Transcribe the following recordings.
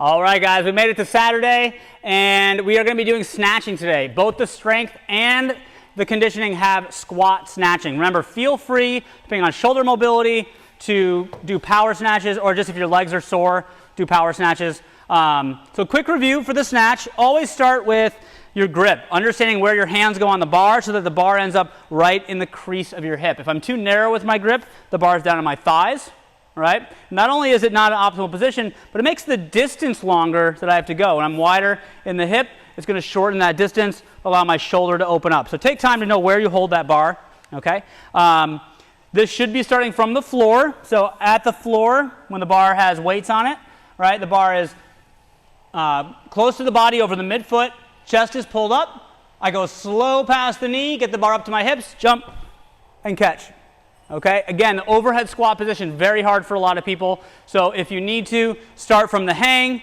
All right, guys, we made it to Saturday, and we are going to be doing snatching today. Both the strength and the conditioning have squat snatching. Remember, feel free, depending on shoulder mobility, to do power snatches, or just if your legs are sore, do power snatches. So quick review for the snatch. Always start with your grip, understanding where your hands go on the bar so that the bar ends up right in the crease of your hip. If I'm too narrow with my grip, the bar is down on my thighs. Right? Not only is it not an optimal position, but it makes the distance longer that I have to go. When I'm wider in the hip, it's going to shorten that distance, allow my shoulder to open up. So take time to know where you hold that bar. Okay? This should be starting from the floor. So at the floor, when the bar has weights on it, right? The bar is close to the body over the midfoot. Chest is pulled up. I go slow past the knee, get the bar up to my hips, jump, and catch. Okay, again, the overhead squat position, very hard for a lot of people. So if you need to, start from the hang,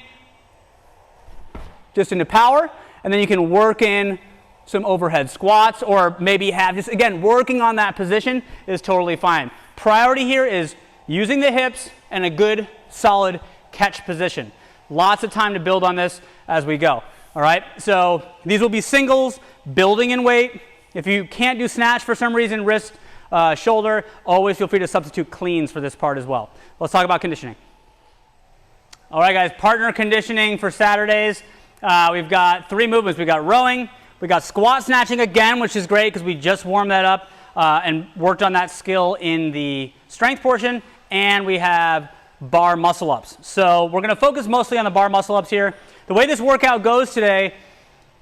just into power, and then you can work in some overhead squats, or maybe have just, again, working on that position is totally fine. Priority here is using the hips and a good, solid catch position. Lots of time to build on this as we go. All right, so these will be singles, building in weight. If you can't do snatch for some reason, wrist, shoulder, always feel free to substitute cleans for this part as well. Let's talk about conditioning. All right, guys, partner conditioning for Saturdays. We've got 3 movements. We've got rowing, we've got squat snatching again, which is great because we just warmed that up and worked on that skill in the strength portion, and we have bar muscle ups. So we're going to focus mostly on the bar muscle ups here. The way this workout goes today,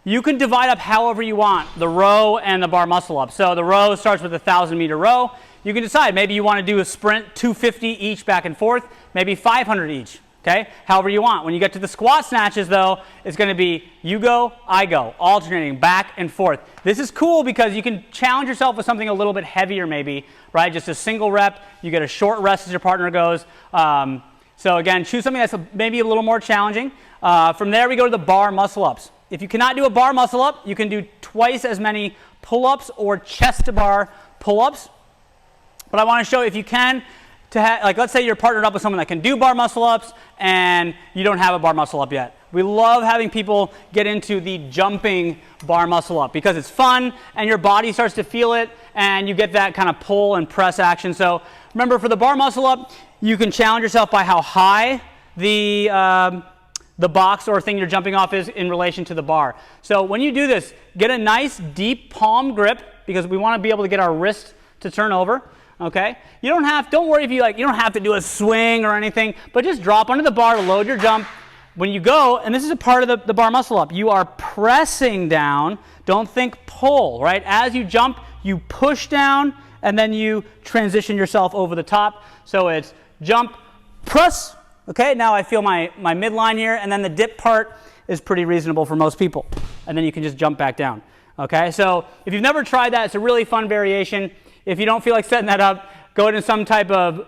you can divide up however you want, the row and the bar muscle up. So the row starts with a 1,000-meter row. You can decide, maybe you want to do a sprint 250 each back and forth, maybe 500 each, okay? However you want. When you get to the squat snatches, though, it's going to be you go, I go, alternating back and forth. This is cool because you can challenge yourself with something a little bit heavier maybe, right? Just a single rep. You get a short rest as your partner goes. So again, choose something that's maybe a little more challenging. From there, we go to the bar muscle ups. If you cannot do a bar muscle up, you can do twice as many pull-ups or chest-to-bar pull-ups. But I want to show if you can, like let's say you're partnered up with someone that can do bar muscle ups and you don't have a bar muscle up yet. We love having people get into the jumping bar muscle up because it's fun and your body starts to feel it and you get that kind of pull and press action. So remember, for the bar muscle up, you can challenge yourself by how high the box or thing you're jumping off is in relation to the bar. So when you do this, get a nice deep palm grip because we want to be able to get our wrist to turn over. Okay? Don't worry if you don't have to do a swing or anything, but just drop under the bar to load your jump. When you go, and this is a part of the bar muscle up, you are pressing down. Don't think pull, right? As you jump, you push down and then you transition yourself over the top. So it's jump, press. Okay, now I feel my midline here, and then the dip part is pretty reasonable for most people. And then you can just jump back down. Okay, so if you've never tried that, it's a really fun variation. If you don't feel like setting that up, go into some type of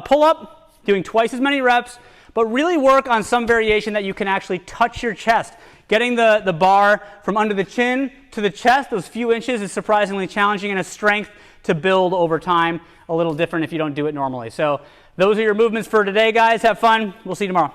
pull-up, doing twice as many reps, but really work on some variation that you can actually touch your chest. Getting the bar from under the chin to the chest, those few inches, is surprisingly challenging and a strength to build over time. A little different if you don't do it normally. So those are your movements for today, guys. Have fun. We'll see you tomorrow.